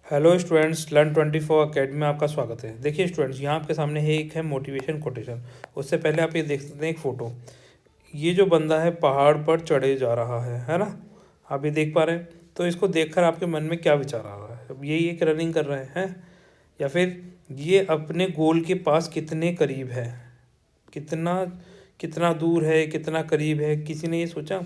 Hello students, learn 24 academy में आपका स्वागत है। देखिए स्टूडेंट्स, यहाँ आपके सामने है एक है मोटिवेशन कोटेशन। उससे पहले आप ये देख सकते हैं एक फ़ोटो। ये जो बंदा है पहाड़ पर चढ़े जा रहा है ना। आप ये देख पा रहे हैं। तो इसको देखकर आपके मन में क्या विचार आ रहा है? अब यही एक रनिंग कर रहे हैं या फिर ये अपने गोल के पास कितने करीब है, कितना कितना दूर है, कितना करीब है? किसी ने ये सोचा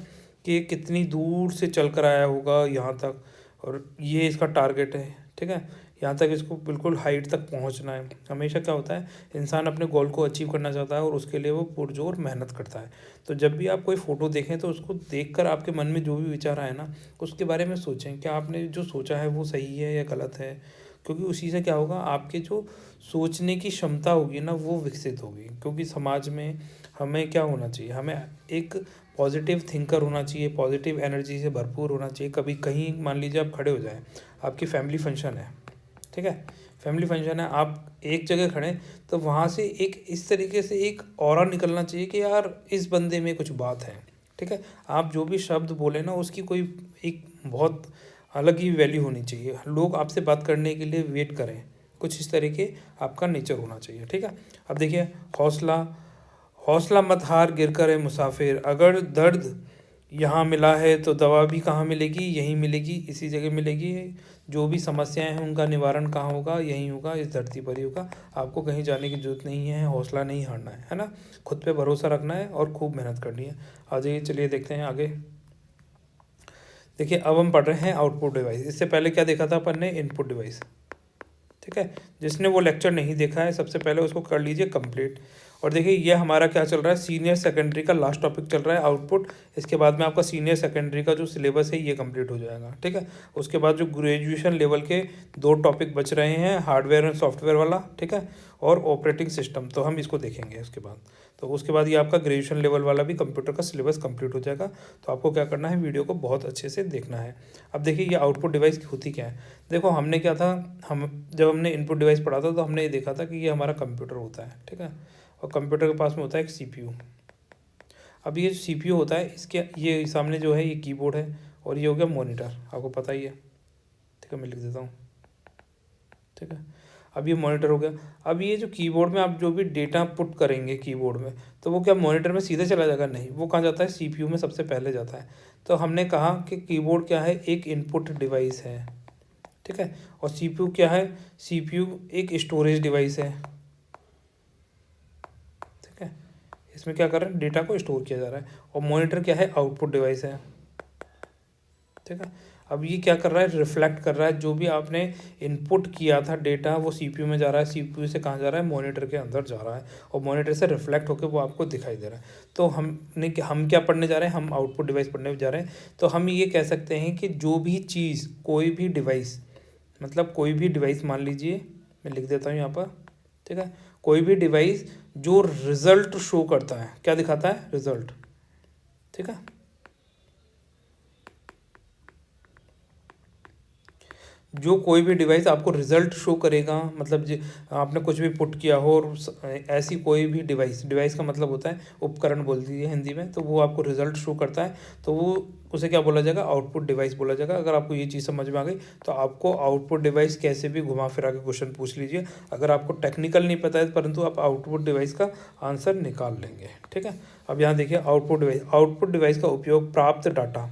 कि ये कितनी दूर से चल कर आया होगा यहाँ तक, और ये इसका टारगेट है। ठीक है, यहाँ तक इसको बिल्कुल हाइट तक पहुँचना है। हमेशा क्या होता है, इंसान अपने गोल को अचीव करना चाहता है और उसके लिए वो पुरजोर मेहनत करता है। तो जब भी आप कोई फ़ोटो देखें तो उसको देखकर आपके मन में जो भी विचार आए ना, उसके बारे में सोचें कि आपने जो सोचा है वो सही है या गलत है। क्योंकि उसी से क्या होगा, आपके जो सोचने की क्षमता होगी ना वो विकसित होगी। क्योंकि समाज में हमें क्या होना चाहिए, हमें एक पॉजिटिव थिंकर होना चाहिए, पॉजिटिव एनर्जी से भरपूर होना चाहिए। कभी कहीं मान लीजिए आप खड़े हो जाएं, आपकी फैमिली फंक्शन है, ठीक है, फैमिली फंक्शन है, आप एक जगह खड़े, तो वहाँ से एक इस तरीके से एक ऑरा निकलना चाहिए कि यार इस बंदे में कुछ बात है। ठीक है, आप जो भी शब्द बोले ना उसकी कोई एक बहुत अलग ही वैल्यू होनी चाहिए। लोग आपसे बात करने के लिए वेट करें, कुछ इस तरीके आपका नेचर होना चाहिए। ठीक है, अब देखिए, हौसला हौसला मत हार, गिर कर है मुसाफिर, अगर दर्द यहाँ मिला है तो दवा भी कहाँ मिलेगी? यहीं मिलेगी, इसी जगह मिलेगी। जो भी समस्याएं हैं उनका निवारण कहाँ होगा? यहीं होगा, इस धरती पर ही होगा। आपको कहीं जाने की जरूरत नहीं है, हौसला नहीं हारना है ना। खुद पे भरोसा रखना है और खूब मेहनत करनी है। आ जाइए, चलिए देखते हैं आगे। देखिए, अब हम पढ़ रहे हैं आउटपुट डिवाइस। इससे पहले क्या देखा था अपन ने? Input device. ठीक है, जिसने वो लेक्चर नहीं देखा है सबसे पहले उसको कर लीजिए कंप्लीट। और देखिए ये हमारा क्या चल रहा है, सीनियर सेकेंडरी का लास्ट टॉपिक चल रहा है आउटपुट। इसके बाद में आपका सीनियर सेकेंडरी का जो सिलेबस है ये कंप्लीट हो जाएगा। ठीक है, उसके बाद जो ग्रेजुएशन लेवल के दो टॉपिक बच रहे हैं, हार्डवेयर एंड सॉफ्टवेयर वाला, ठीक है, और ऑपरेटिंग सिस्टम, तो हम इसको देखेंगे उसके बाद। तो उसके बाद ये आपका ग्रेजुएशन लेवल वाला भी कंप्यूटर का सिलेबस कंप्लीट हो जाएगा। तो आपको क्या करना है, वीडियो को बहुत अच्छे से देखना है। अब देखिए ये आउटपुट डिवाइस की होती क्या है। देखो हमने क्या था, हम जब हमने इनपुट डिवाइस पढ़ा था तो हमने ये देखा था कि ये हमारा कंप्यूटर होता है। ठीक है, और कंप्यूटर के पास में होता है एक सीपीयू। अब ये सीपीयू होता है, इसके ये सामने जो है ये कीबोर्ड है, और ये हो गया मॉनिटर, आपको पता ही है। ठीक है, मैं लिख देता हूँ। ठीक है, अब ये मॉनिटर हो गया। अब ये जो कीबोर्ड में आप जो भी डेटा पुट करेंगे कीबोर्ड में, तो वो क्या मॉनिटर में सीधे चला जाएगा? नहीं, वो कहाँ जाता है? सीपीयू में सबसे पहले जाता है। तो हमने कहा कि कीबोर्ड क्या है, एक इनपुट डिवाइस है। ठीक है, और सीपीयू क्या है? सीपीयू एक स्टोरेज डिवाइस है। ठीक है, इसमें क्या कर रहे हैं, डेटा को स्टोर किया जा रहा है। और मॉनिटर क्या है? आउटपुट डिवाइस है। ठीक है, अब ये क्या कर रहा है, रिफ्लेक्ट कर रहा है जो भी आपने इनपुट किया था डेटा, वो सीपीयू में जा रहा है, सीपीयू से कहाँ जा रहा है, मॉनिटर के अंदर जा रहा है, और मॉनिटर से रिफ्लेक्ट होकर वो आपको दिखाई दे रहा है। तो हम क्या पढ़ने जा रहे हैं, हम आउटपुट डिवाइस पढ़ने जा रहे हैं। तो हम ये कह सकते हैं कि जो भी चीज़, कोई भी डिवाइस, मतलब कोई भी डिवाइस मान लीजिए, मैं लिख देता हूँ यहाँ पर। ठीक है, कोई भी डिवाइस जो रिजल्ट शो करता है, क्या दिखाता है? रिजल्ट। ठीक है, जो कोई भी डिवाइस आपको रिजल्ट शो करेगा, मतलब आपने कुछ भी पुट किया हो, और ऐसी कोई भी डिवाइस, डिवाइस का मतलब होता है उपकरण बोल दीजिए हिंदी में, तो वो आपको रिजल्ट शो करता है, तो वो उसे क्या बोला जाएगा? आउटपुट डिवाइस बोला जाएगा। अगर आपको ये चीज़ समझ में आ गई तो आपको आउटपुट डिवाइस कैसे भी घुमा फिरा के क्वेश्चन पूछ लीजिए। अगर आपको टेक्निकल नहीं पता है परंतु आप आउटपुट डिवाइस का आंसर निकाल लेंगे। ठीक है, अब यहाँ देखिए आउटपुट डिवाइस का उपयोग प्राप्त डाटा,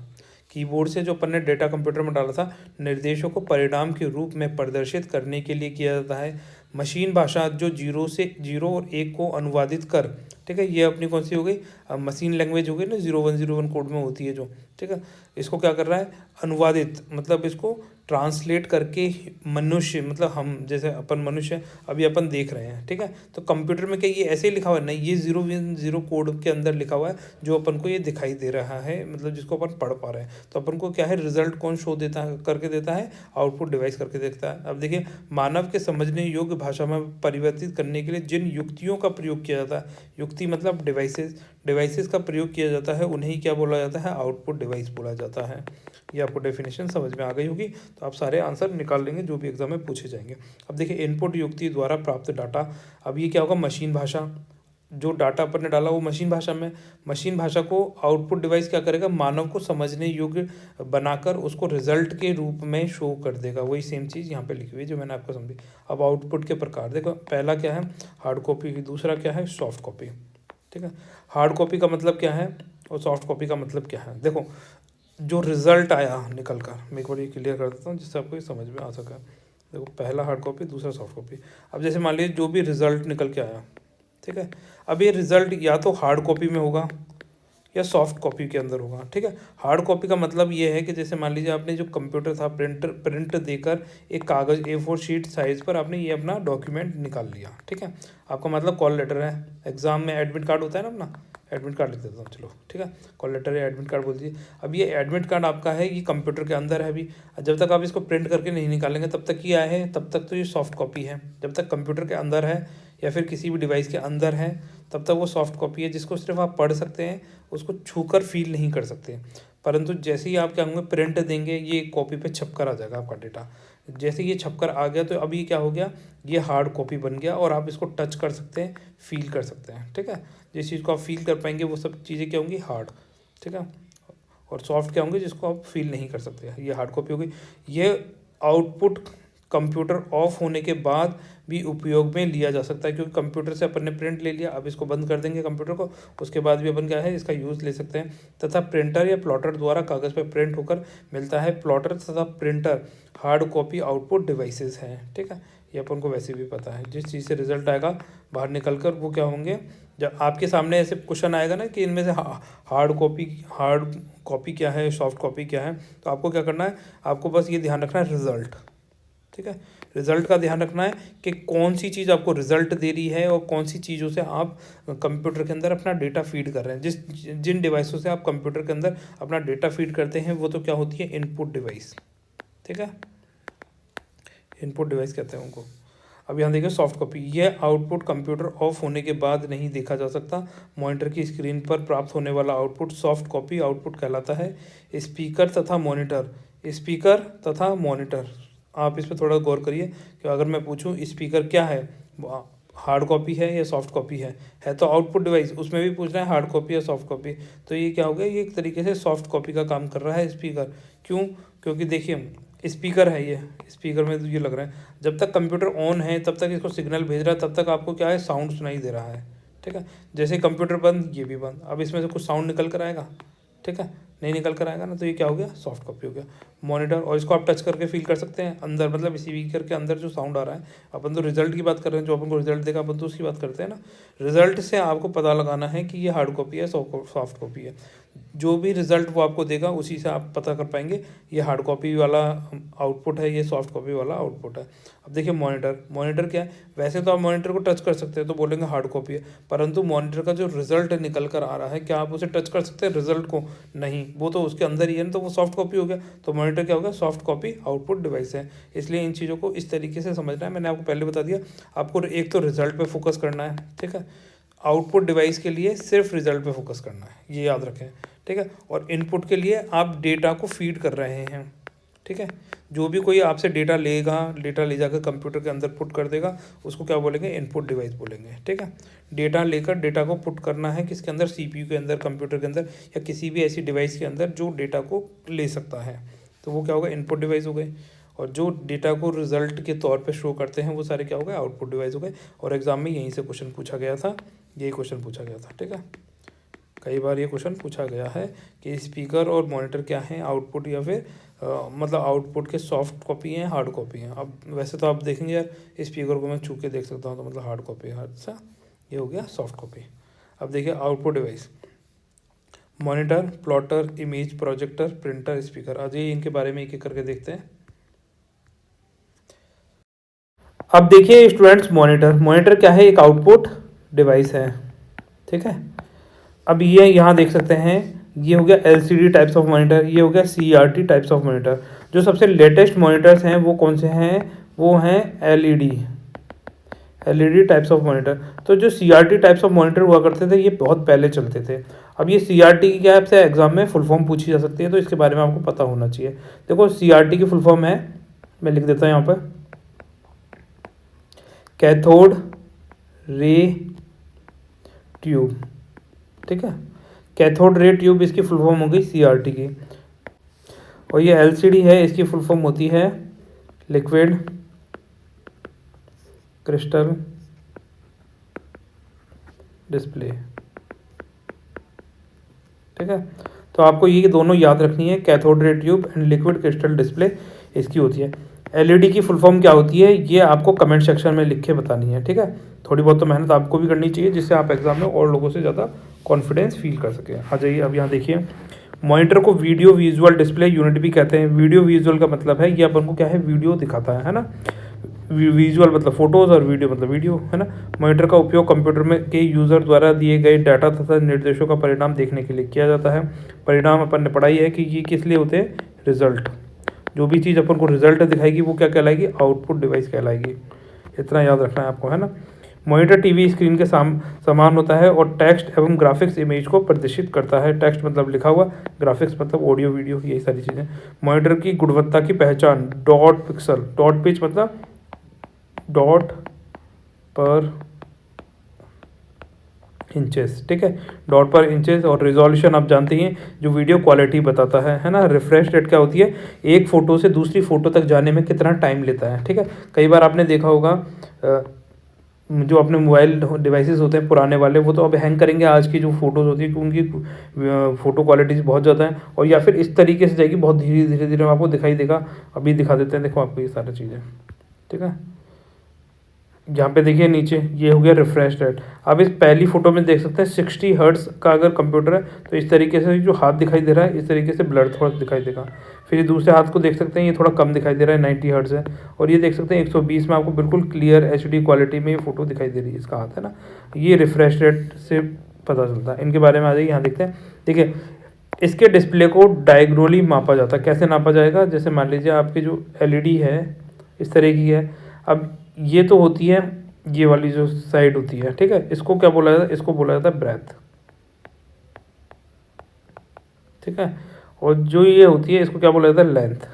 कीबोर्ड से जो अपन ने डेटा कंप्यूटर में डाला था, निर्देशों को परिणाम के रूप में प्रदर्शित करने के लिए किया जाता है। मशीन भाषा जो जीरो और एक को अनुवादित कर, ठीक है, ये अपनी कौन सी हो गई? मशीन लैंग्वेज हो गई ना, 0101 कोड में होती है जो। ठीक है, इसको क्या कर रहा है? अनुवादित, मतलब इसको ट्रांसलेट करके मनुष्य, मतलब हम जैसे अपन मनुष्य अभी अपन देख रहे हैं। ठीक है, तो कंप्यूटर में क्या ये ऐसे ही लिखा हुआ है? नहीं, ये 010 कोड के अंदर लिखा हुआ है, जो अपन को ये दिखाई दे रहा है, मतलब जिसको अपन पढ़ पा रहे हैं। तो अपन को क्या है, रिजल्ट कौन शो देता है, करके देता है? आउटपुट डिवाइस करके देता है। अब देखिए, मानव के समझने योग्य भाषा में परिवर्तित करने के लिए जिन युक्तियों का प्रयोग किया जाता है, युक्ति मतलब डिवाइसेस का प्रयोग किया जाता है, उन्हें ही क्या बोला जाता है? आउटपुट डिवाइस बोला जाता है। ये आपको डेफिनेशन समझ में आ गई होगी, तो आप सारे आंसर निकाल लेंगे जो भी एग्जाम में पूछे जाएंगे। अब देखिए, इनपुट युक्ति द्वारा प्राप्त डाटा, अब ये क्या होगा? मशीन भाषा, जो डाटा अपन ने डाला वो मशीन भाषा में, मशीन भाषा को आउटपुट डिवाइस क्या करेगा, मानव को समझने योग्य बनाकर उसको रिजल्ट के रूप में शो कर देगा। वही सेम चीज़ यहाँ पे लिखी हुई है जो मैंने आपको समझी। अब आउटपुट के प्रकार देखो, पहला क्या है हार्ड कॉपी, दूसरा क्या है सॉफ्ट कॉपी। ठीक है, हार्ड कॉपी का मतलब क्या है और सॉफ्ट कॉपी का मतलब क्या है। देखो जो रिजल्ट आया निकल कर, मैं एक बार ये क्लियर कर देता हूँ जिससे आपको ये समझ में आ सके। देखो पहला हार्ड कॉपी, दूसरा सॉफ्ट कॉपी। अब जैसे मान लीजिए जो भी रिजल्ट निकल के आया, ठीक है, अब ये रिजल्ट या तो हार्ड कॉपी में होगा या सॉफ्ट कॉपी के अंदर होगा। ठीक है, हार्ड कॉपी का मतलब ये है कि जैसे मान लीजिए आपने जो कंप्यूटर था प्रिंट देकर एक कागज़ A4 शीट साइज़ पर आपने ये अपना डॉक्यूमेंट निकाल लिया। ठीक है, आपका मतलब कॉल लेटर है, एग्जाम में एडमिट कार्ड होता है ना अपना, एडमिट कार्ड लिख देता हूँ चलो। ठीक है, कॉल लेटर या एडमिट कार्ड बोल दीजिए। अब ये एडमिट कार्ड आपका है, ये कंप्यूटर के अंदर है अभी। जब तक आप इसको प्रिंट करके नहीं निकालेंगे तब तक ये आए हैं, तब तक तो ये सॉफ्ट कॉपी है। जब तक कंप्यूटर के अंदर है या फिर किसी भी डिवाइस के अंदर है तब तक वो सॉफ्ट कॉपी है, जिसको सिर्फ आप पढ़ सकते हैं, उसको छूकर फील नहीं कर सकते। परंतु जैसे ही आप क्या होंगे प्रिंट देंगे, ये कॉपी पे छपकर आ जाएगा आपका डेटा। जैसे ये छपकर आ गया तो अब ये क्या हो गया, ये हार्ड कॉपी बन गया और आप इसको टच कर सकते हैं, फील कर सकते हैं। ठीक है, जिस चीज़ को आप फील कर पाएंगे वो सब चीज़ें क्या होंगी हार्ड। ठीक है, और सॉफ्ट क्या होंगे जिसको आप फील नहीं कर सकते, ये हार्ड कॉपी हो गई। ये आउटपुट कंप्यूटर ऑफ होने के बाद भी उपयोग में लिया जा सकता है, क्योंकि कंप्यूटर से अपन ने प्रिंट ले लिया, अब इसको बंद कर देंगे कंप्यूटर को, उसके बाद भी अपन क्या है इसका यूज़ ले सकते हैं। तथा प्रिंटर या प्लॉटर द्वारा कागज़ पर प्रिंट होकर मिलता है। प्लॉटर तथा printer hard copy output devices हैं। ठीक है, ये अपन को वैसे भी पता है, जिस चीज़ से रिजल्ट आएगा बाहर निकल कर वो क्या होंगे, जब आपके सामने ऐसे क्वेश्चन आएगा ना कि इनमें से हार्ड कॉपी क्या है, सॉफ्ट कॉपी क्या है, तो आपको क्या करना है, आपको बस ये ध्यान रखना है रिजल्ट। ठीक है, रिजल्ट का ध्यान रखना है कि कौन सी चीज़ आपको रिजल्ट दे रही है और कौन सी चीज़ों से आप कंप्यूटर के अंदर अपना डेटा फीड कर रहे हैं। जिन डिवाइसों से आप कंप्यूटर के अंदर अपना डेटा फीड करते हैं वो तो क्या होती है इनपुट डिवाइस। ठीक है, इनपुट डिवाइस कहते हैं उनको। अब यहाँ देखिए सॉफ्ट कॉपी, यह आउटपुट कंप्यूटर ऑफ होने के बाद नहीं देखा जा सकता। मॉनिटर की स्क्रीन पर प्राप्त होने वाला आउटपुट सॉफ्ट कॉपी आउटपुट कहलाता है। स्पीकर तथा मॉनिटर, आप इस पर थोड़ा गौर करिए कि अगर मैं पूछूं स्पीकर क्या है, हार्ड कॉपी है या सॉफ्ट कॉपी है तो आउटपुट डिवाइस उसमें भी पूछ रहा है हार्ड कॉपी या सॉफ्ट कॉपी, तो ये क्या हो गया, ये एक तरीके से सॉफ्ट कॉपी का काम कर रहा है स्पीकर। क्यों, क्योंकि देखिए स्पीकर है, ये स्पीकर में तो ये लग रहा है जब तक कंप्यूटर ऑन है तब तक इसको सिग्नल भेज रहा है, तब तक आपको क्या है साउंड सुनाई दे रहा है। ठीक है, जैसे कंप्यूटर बंद ये भी बंद, अब इसमें से कुछ साउंड निकल कर आएगा। ठीक है, नहीं निकल कर आएगा ना, तो ये क्या हो गया सॉफ्ट कॉपी हो गया। मॉनिटर, और इसको आप टच करके फील कर सकते हैं अंदर, मतलब स्पीकर के अंदर जो साउंड आ रहा है। अपन तो रिजल्ट की बात कर रहे हैं, जो अपन को रिजल्ट देगा अपन तो उसकी बात करते हैं ना। रिजल्ट से आपको पता लगाना है कि ये हार्ड कॉपी है सॉफ्ट कॉपी है। जो भी रिजल्ट वो आपको देगा उसी से आप पता कर पाएंगे ये हार्ड कॉपी वाला आउटपुट है, ये सॉफ्ट कॉपी वाला आउटपुट है। अब देखिए मॉनिटर क्या है, वैसे तो आप मॉनिटर को टच कर सकते हैं तो बोलेंगे हार्ड कॉपी है, परंतु मॉनिटर का जो रिजल्ट निकल कर आ रहा है क्या आप उसे टच कर सकते हैं रिजल्ट को, नहीं, वो तो उसके अंदर ही है ना, तो वो सॉफ्ट कॉपी हो गया। तो मॉनिटर क्या होगा, सॉफ्ट कॉपी आउटपुट डिवाइस है। इसलिए इन चीज़ों को इस तरीके से समझना है। मैंने आपको पहले बता दिया, आपको एक तो रिजल्ट पे फोकस करना है, ठीक है, आउटपुट डिवाइस के लिए सिर्फ रिजल्ट पे फोकस करना है, ये याद रखें। ठीक है, और इनपुट के लिए आप डेटा को फीड कर रहे हैं। ठीक है, जो भी कोई आपसे डेटा लेगा, डेटा ले जाकर कंप्यूटर के अंदर पुट कर देगा, उसको क्या बोलेंगे, इनपुट डिवाइस बोलेंगे। ठीक है, डेटा लेकर डेटा को पुट करना है किसके अंदर, सीपीयू के अंदर, कंप्यूटर के अंदर, या किसी भी ऐसी डिवाइस के अंदर जो डेटा को ले सकता है, तो वो क्या होगा, इनपुट डिवाइस हो गए। और जो डेटा को रिजल्ट के तौर पे शो करते हैं वो सारे क्या हो गए, आउटपुट डिवाइस हो गए। और एग्जाम में यहीं से क्वेश्चन पूछा गया था, यही क्वेश्चन पूछा गया था। ठीक है, कई बार ये क्वेश्चन पूछा गया है कि स्पीकर और मॉनिटर क्या हैं, आउटपुट या फिर मतलब आउटपुट के सॉफ्ट कॉपी हैं, हार्ड कॉपी हैं। अब वैसे तो आप देखेंगे यार, स्पीकर को मैं छू के देख सकता हूँ तो मतलब हार्ड कॉपी है। अच्छा, ये हो गया सॉफ्ट कॉपी। अब देखिए output device, monitor, plotter, image projector, printer, speaker. आज ये इनके बारे में एक एक करके देखते हैं। अब देखिए स्टूडेंट्स, मॉनिटर क्या है, एक आउटपुट डिवाइस है। ठीक है, अब ये यहाँ देख सकते हैं, ये हो गया LCD टाइप्स ऑफ मॉनिटर, ये हो गया CRT टाइप्स ऑफ मॉनिटर। जो सबसे लेटेस्ट मॉनिटर्स हैं वो कौन से हैं, वो हैं LED टाइप्स ऑफ मॉनिटर। तो जो CRT टाइप्स ऑफ मॉनिटर हुआ करते थे ये बहुत पहले चलते थे। अब ये CRT की क्या है, आपसे एग्जाम में फुल फॉर्म पूछी जा सकती है, तो इसके बारे में आपको पता होना चाहिए। देखो CRT की फुल फॉर्म है, मैं लिख देता हूँ यहाँ पर, कैथोड रे ट्यूब, ठीक है। कैथोड रे ट्यूब इसकी फुल फॉर्म हो गई CRT की। और ये LCD है, इसकी फुल फॉर्म होती है लिक्विड क्रिस्टल डिस्प्ले, ठीक है। तो आपको ये दोनों याद रखनी है, cathode ray tube and liquid crystal display इसकी होती है। LED की फुल फॉर्म क्या होती है ये आपको कमेंट सेक्शन में लिख के बतानी है, ठीक है। थोड़ी बहुत तो मेहनत आपको भी करनी चाहिए जिससे आप एग्जाम में और लोगों से ज़्यादा कॉन्फिडेंस फील कर सकें। आ जाइए अब यहाँ देखिए, मॉनिटर को वीडियो विजुअल डिस्प्ले यूनिट भी कहते हैं। वीडियो विजुअल का मतलब है ये अपन को क्या है, वीडियो दिखाता है ना। विजुअल मतलब फोटोज़ और वीडियो मतलब वीडियो, है ना। मॉनिटर का उपयोग कंप्यूटर में के यूज़र द्वारा दिए गए डाटा तथा निर्देशों का परिणाम देखने के लिए किया जाता है। परिणाम अपन ने पढ़ाई है कि ये किस लिए होते हैं, रिजल्ट। जो भी चीज़ अपन को रिजल्ट दिखाएगी वो क्या कहलाएगी, आउटपुट डिवाइस कहलाएगी। इतना याद रखना है आपको, है ना। मॉनिटर टीवी स्क्रीन के समान होता है और टेक्स्ट एवं ग्राफिक्स इमेज को प्रदर्शित करता है। टेक्स्ट मतलब लिखा हुआ, ग्राफिक्स मतलब ऑडियो वीडियो, यही सारी चीज़ें। मॉनिटर की गुणवत्ता की पहचान डॉट पिक्सल, डॉट पिच मतलब डॉट पर इंचेस, ठीक है। डॉट पर इंचेस। और रिजोल्यूशन आप जानते हैं जो वीडियो क्वालिटी बताता है ना। रिफ्रेश रेट क्या होती है, एक फ़ोटो से दूसरी फ़ोटो तक जाने में कितना टाइम लेता है, ठीक है। कई बार आपने देखा होगा जो अपने मोबाइल डिवाइसेस होते हैं पुराने वाले, वो तो अब हैंग करेंगे। आज की जो फ़ोटोज़ होती है उनकी फ़ोटो क्वालिटीज़ बहुत ज़्यादा है, और या फिर इस तरीके से जाएगी बहुत धीरे धीरे धीरे आपको दिखाई देगा। अभी दिखा देते हैं, देखो आपको ये सारी चीज़ें, ठीक है। यहाँ पे देखिए नीचे ये हो गया रिफ्रेश रेट। अब इस पहली फ़ोटो में देख सकते हैं 60 हर्ट्ज़ का अगर कंप्यूटर है तो इस तरीके से जो हाथ दिखाई दे रहा है इस तरीके से ब्लर थोड़ा दिखाई देगा। फिर ये दूसरे हाथ को देख सकते हैं, ये थोड़ा कम दिखाई दे रहा है, 90 हर्ट्ज़ है। और ये देख सकते हैं 120 में आपको बिल्कुल क्लियर HD क्वालिटी में ये फ़ोटो दिखाई दे रही है, इसका हाथ है ना। ये रिफ्रेश रेट से पता चलता है। इनके बारे में आ जाइए, यहाँ देखते हैं। देखिए इसके डिस्प्ले को डायगोनली मापा जाता है। कैसे नापा जाएगा, जैसे मान लीजिए आपकी जो LED है इस तरह की है। अब ये तो होती है ये वाली जो साइड होती है, ठीक है। इसको क्या बोला जाता है, इसको बोला जाता है ब्रेथ, ठीक है। और जो ये होती है इसको क्या बोला जाता है, लेंथ,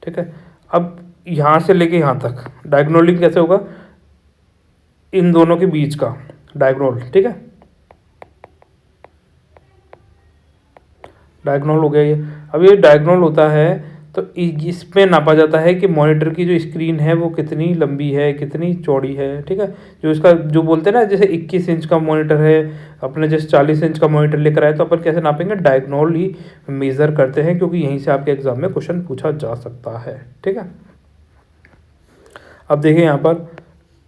ठीक है। अब यहाँ से लेके यहाँ तक डायगोनली कैसे होगा, इन दोनों के बीच का डायगोनल, ठीक है। डायगोनल हो गया ये। अब ये डायगोनल होता है तो इसमें नापा जाता है कि मॉनिटर की जो स्क्रीन है वो कितनी लंबी है, कितनी चौड़ी है, ठीक है। जो इसका जो बोलते हैं ना, जैसे 21 इंच का मॉनिटर है, अपने जैसे 40 इंच का मॉनिटर लेकर आए तो अपन कैसे नापेंगे, डायगोनल ही मेज़र करते हैं, क्योंकि यहीं से आपके एग्जाम में क्वेश्चन पूछा जा सकता है, ठीक है। अब देखिए यहाँ पर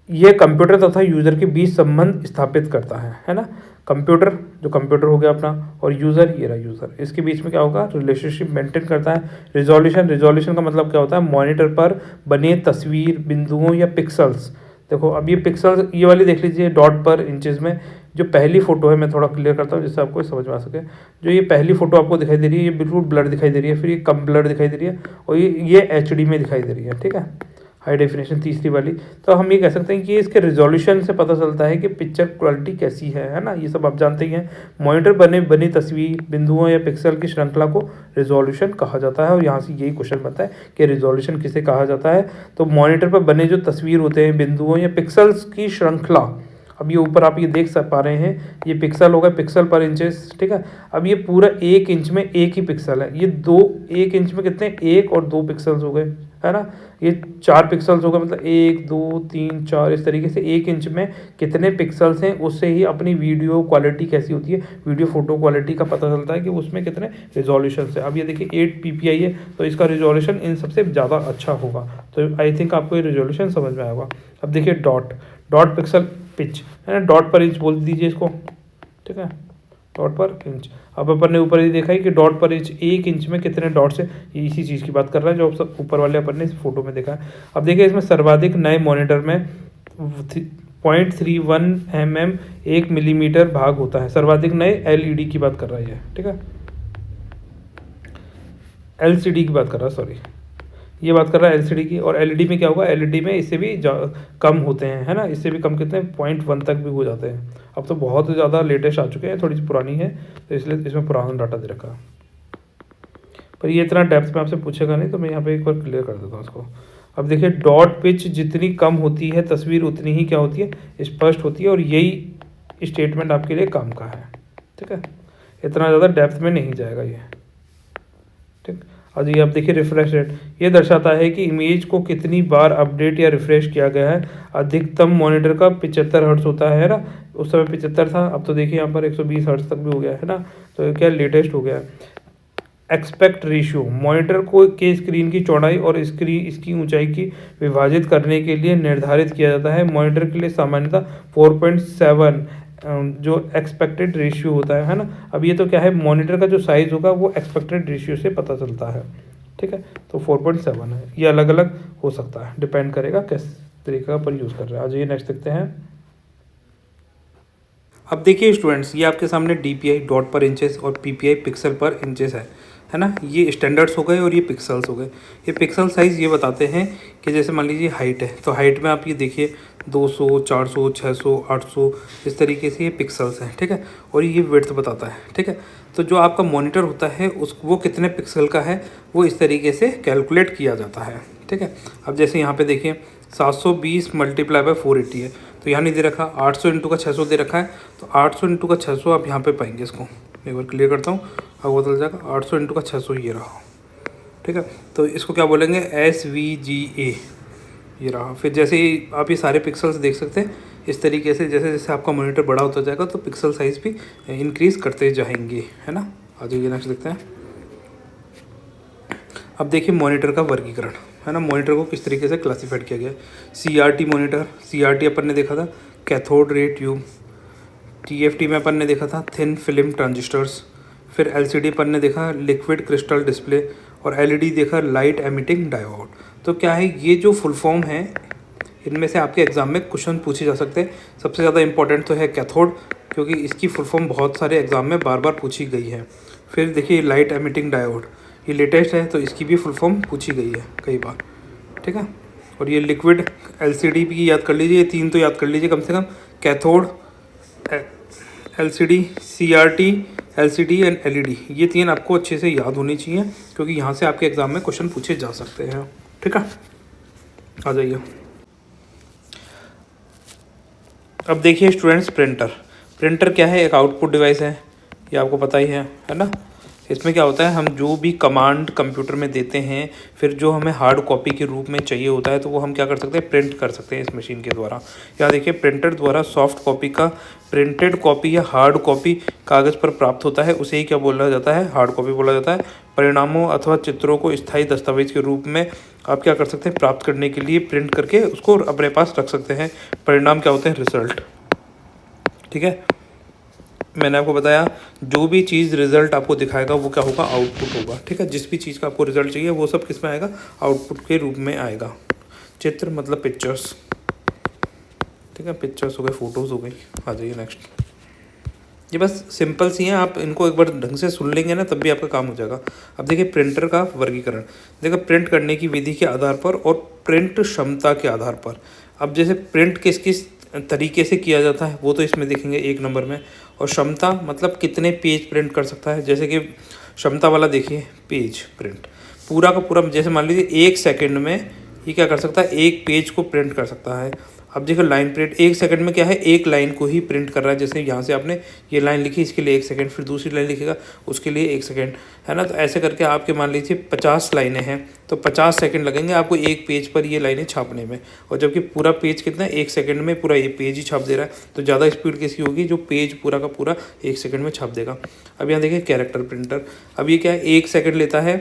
यह कंप्यूटर तथा यूज़र के बीच संबंध स्थापित करता है ना। कंप्यूटर जो कंप्यूटर हो गया अपना, और यूज़र ये रहा यूज़र, इसके बीच में क्या होगा, रिलेशनशिप मेंटेन करता है। रिजोल्यूशन का मतलब क्या होता है, मॉनिटर पर बने तस्वीर, बिंदुओं या पिक्सल्स। देखो अब ये पिक्सल्स ये वाली देख लीजिए डॉट पर इंचेस में। जो पहली फ़ोटो है, मैं थोड़ा क्लियर करता हूँ जिससे आपको समझ में आ सके। जो ये पहली फ़ोटो आपको दिखाई दे रही है ये बिल्कुल ब्लर दिखाई दे रही है, फिर ये कम ब्लर दिखाई दे रही है, और ये HD में दिखाई दे रही है, ठीक है, हाई डेफिनेशन तीसरी वाली। तो हम ये कह सकते हैं कि इसके रिजोल्यूशन से पता चलता है कि पिक्चर क्वालिटी कैसी है ना। ये सब आप जानते ही हैं। मॉनिटर बनी तस्वीर, बिंदुओं या पिक्सल की श्रृंखला को रिजोल्यूशन कहा जाता है, और यहाँ से यही क्वेश्चन बनता है कि रिजोल्यूशन किसे कहा जाता है। तो मॉनिटर पर बने जो तस्वीर होते हैं, बिंदुओं या पिक्सल्स की श्रृंखला, अब ये ऊपर आप ये देख पा रहे हैं, ये पिक्सल होगा, पिक्सल पर इंचेस, ठीक है। अब ये पूरा 1 इंच में एक ही पिक्सल है। ये 1 इंच में कितने, 1 और 2 पिक्सल्स हो गए, है ना। ये 4 पिक्सल्स हो गए, मतलब 1 2 3 4, इस तरीके से 1 इंच में कितने पिक्सल्स हैं, उससे ही अपनी वीडियो क्वालिटी कैसी होती है, वीडियो फोटो क्वालिटी का पता चलता है कि उसमें कितने रिजोल्यूशन है। अब ये देखिए 8 PPI है, तो इसका रिजोल्यूशन इन सबसे ज़्यादा अच्छा होगा। तो आई थिंक आपको ये रिजोल्यूशन समझ में आएगा। अब देखिए डॉट पिक्सल पिच, है ना, डॉट पर इंच बोल दीजिए इसको, ठीक है, डॉट पर इंच। अब अपन ने ऊपर ही देखा है कि डॉट पर इंच, 1 इंच में कितने डॉट्स है, ये इसी चीज़ की बात कर रहा है जो सब ऊपर वाले अपन ने इस फोटो में देखा है। अब देखिए इसमें सर्वाधिक नए मॉनिटर में 0.31 mm 1 मिलीमीटर भाग होता है। सर्वाधिक नए LED की बात कर रहा है, ठीक है, LCD की बात कर रहा है, सॉरी, ये बात कर रहा है LCD की। और LED में क्या होगा, LED में इससे भी कम होते हैं, है ना, इससे भी कम कितने 0.1 तक भी हो जाते हैं। अब तो बहुत ज़्यादा लेटेस्ट आ चुके हैं, थोड़ी सी पुरानी है तो इसलिए इसमें पुराना डाटा दे रखा है। पर ये इतना डेप्थ में आपसे पूछेगा नहीं, तो मैं यहाँ पे एक बार क्लियर कर देता हूँ इसको। अब देखिए डॉट पिच जितनी कम होती है तस्वीर उतनी ही क्या होती है, स्पष्ट होती है, और यही स्टेटमेंट आपके लिए काम का है। ठीक है, इतना ज़्यादा डेप्थ में नहीं जाएगा ये। ठीक, और ये आप देखिए रिफ्रेश रेट, ये दर्शाता है कि इमेज को कितनी बार अपडेट या रिफ्रेश किया गया है। अधिकतम मॉनिटर का 75 हर्ट्ज होता है ना, उस समय 75 था, अब तो देखिए यहाँ पर 120 हर्ट्ज तक भी हो गया है ना, तो ये क्या लेटेस्ट हो गया है। एक्सपेक्ट रेशियो, मॉनिटर को के स्क्रीन की चौड़ाई और इसकी ऊंचाई की विभाजित करने के लिए निर्धारित किया जाता है। मॉनिटर के लिए सामान्यतः 4.7 जो एक्सपेक्टेड रेशियो होता है ना। अब ये तो क्या है, मॉनिटर का जो साइज़ होगा वो एक्सपेक्टेड रेशियो से पता चलता है। ठीक है, तो 4.7 है, ये अलग अलग हो सकता है, डिपेंड करेगा किस तरीके का पर यूज़ कर रहे हैं। आज ये नेक्स्ट देखते हैं। अब देखिए स्टूडेंट्स, ये आपके सामने DPI डॉट पर इंचेस और PPI पिक्सल पर इंचेस है ना। ये स्टैंडर्ड्स हो गए और ये पिक्सल्स हो गए। ये पिक्सल साइज़ ये बताते हैं कि जैसे मान लीजिए हाइट है, तो हाइट में आप ये देखिए 200, 400, 600, 800 इस तरीके से ये पिक्सल्स हैं। ठीक है, और ये विड्थ बताता है। ठीक है, तो जो आपका मॉनिटर होता है वो कितने पिक्सल का है वो इस तरीके से कैलकुलेट किया जाता है। ठीक है, अब जैसे यहाँ पे देखिए 720 मल्टीप्लाई बाय 480 है, तो यहाँ नहीं दे रखा, 800 इंटू का 600 दे रखा है, तो 800 इंटू का 600 आप यहाँ पे पाएंगे। इसको एक बार क्लियर करता हूँ, अब बदल जाएगा 800 इंटू का 600 ये रहा। ठीक है, तो इसको क्या बोलेंगे, SVGA ये रहा। फिर जैसे ही आप ये सारे पिक्सल्स देख सकते हैं इस तरीके से, जैसे जैसे आपका मॉनिटर बड़ा होता जाएगा तो पिक्सल साइज़ भी इंक्रीज़ करते जाएंगे, है ना। आ जाइए नेक्स्ट देखते हैं। अब देखिए मॉनिटर का वर्गीकरण, है ना, मॉनिटर को किस तरीके से क्लासीफाइड किया गया है। CRT मॉनिटर, CRT अपन ने देखा था कैथोड रे ट्यूब, TFT में अपन ने देखा था थिन फिल्म ट्रांजिस्टर्स, फिर LCD अपन ने देखा लिक्विड क्रिस्टल डिस्प्ले, और LED देखा लाइट एमिटिंग डायोड। तो क्या है, ये जो फुल फॉर्म है इनमें से आपके एग्जाम में क्वेश्चन पूछे जा सकते हैं। सबसे ज़्यादा इंपॉर्टेंट तो है कैथोड, क्योंकि इसकी फुल फॉर्म बहुत सारे एग्जाम में बार बार पूछी गई है। फिर देखिए लाइट एमिटिंग डायोड, ये लेटेस्ट है तो इसकी भी फुल फॉर्म पूछी गई है कई बार। ठीक है, और ये लिक्विड LCD भी याद कर लीजिए, ये 3 तो याद कर लीजिए कम से कम, cathode, LCD, CRT, LCD and LED, ये 3 आपको अच्छे से याद होनी चाहिए, क्योंकि यहाँ से आपके एग्जाम में क्वेश्चन पूछे जा सकते हैं। ठीक है, आ जाइए। अब देखिए स्टूडेंट्स प्रिंटर क्या है, एक आउटपुट डिवाइस है, ये आपको पता ही है ना। इसमें क्या होता है, हम जो भी कमांड कंप्यूटर में देते हैं, फिर जो हमें हार्ड कॉपी के रूप में चाहिए होता है तो वो हम क्या कर सकते हैं, प्रिंट कर सकते हैं इस मशीन के द्वारा। यहाँ देखिए प्रिंटर द्वारा सॉफ्ट कॉपी का प्रिंटेड कॉपी या हार्ड कॉपी कागज़ पर प्राप्त होता है, उसे ही क्या बोला जाता है, हार्ड कॉपी बोला जाता है। परिणामों अथवा चित्रों को स्थायी दस्तावेज के रूप में आप क्या कर सकते हैं, प्राप्त करने के लिए प्रिंट करके उसको अपने पास रख सकते हैं। परिणाम क्या होते हैं, रिजल्ट। ठीक है, मैंने आपको बताया जो भी चीज़ रिजल्ट आपको दिखाएगा वो क्या होगा, आउटपुट होगा। ठीक है, जिस भी चीज़ का आपको रिजल्ट चाहिए वो सब किस में आएगा, आउटपुट के रूप में आएगा। चित्र मतलब पिक्चर्स। ठीक है, पिक्चर्स हो गए, फोटोज़ हो गई। आ जाइए नेक्स्ट। ये बस सिंपल सी हैं, आप इनको एक बार ढंग से सुन लेंगे ना तब भी आपका काम हो जाएगा। अब देखिए प्रिंटर का वर्गीकरण, देखो प्रिंट करने की विधि के आधार पर और प्रिंट क्षमता के आधार पर। अब जैसे प्रिंट किस किस तरीके से किया जाता है वो तो इसमें देखेंगे 1 नंबर में, और क्षमता मतलब कितने पेज प्रिंट कर सकता है। जैसे कि क्षमता वाला देखिए पेज प्रिंट पूरा का पूरा, जैसे मान लीजिए 1 सेकंड में ये क्या कर सकता है, 1 पेज को प्रिंट कर सकता है। अब देखो लाइन प्रिंट 1 सेकंड में क्या है, 1 लाइन को ही प्रिंट कर रहा है। जैसे यहाँ से आपने ये लाइन लिखी, इसके लिए 1 सेकंड, फिर दूसरी लाइन लिखेगा उसके लिए 1 सेकंड, है ना। तो ऐसे करके आपके मान लीजिए 50 लाइनें हैं तो 50 सेकंड लगेंगे आपको 1 पेज पर ये लाइनें छापने में। और जबकि पूरा पेज कितना है, 1 सेकंड में पूरा ये पेज ही छाप दे रहा है। तो ज़्यादा स्पीड किसकी होगी, जो पेज पूरा का पूरा 1 सेकंड में छाप देगा। अब यहाँ देखिए कैरेक्टर प्रिंटर, अब ये क्या है, 1 सेकंड लेता है